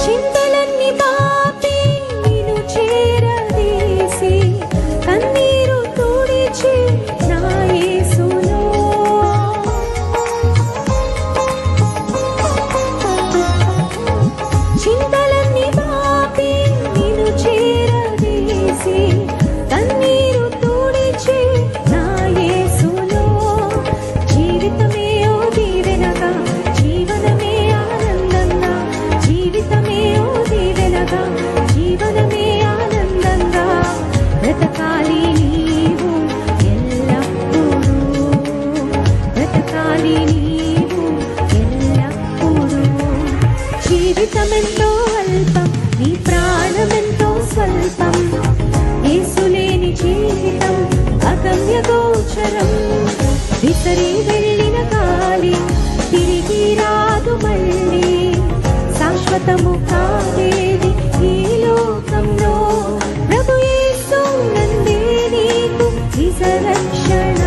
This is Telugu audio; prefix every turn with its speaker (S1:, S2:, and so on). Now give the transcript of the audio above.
S1: చింతలన్నీ పాపి నిన్ను చేరదీసి కన్నీరు తుడిచి నా యేసులో చింతలన్నీ పాపి నిన్ను చేరదీసి కన్నీరు తుడిచి నా యేసులో జీవితమే ఓ దీవెనగా జీవనమే ఆనందంగా జీవితమే ఓ దీవెనగా జీవనమే ఆనందంగా బ్రతకాలి నీవు ఎల్లప్పుడూ బ్రతకాలి నీవు ఎల్లప్పుడూ జీవితమెంతో అల్పం నీ ప్రాణమెంతో స్వల్పం యేసులేని జీవితం అగమ్య గోచరం విసరి వెళ్ళిన గాలి తిరిగి రాదు మళ్ళీ శాశ్వతము కాదేది ఈ లోకంలో ప్రభు యేసు నందే నీకు నిజ రక్షణ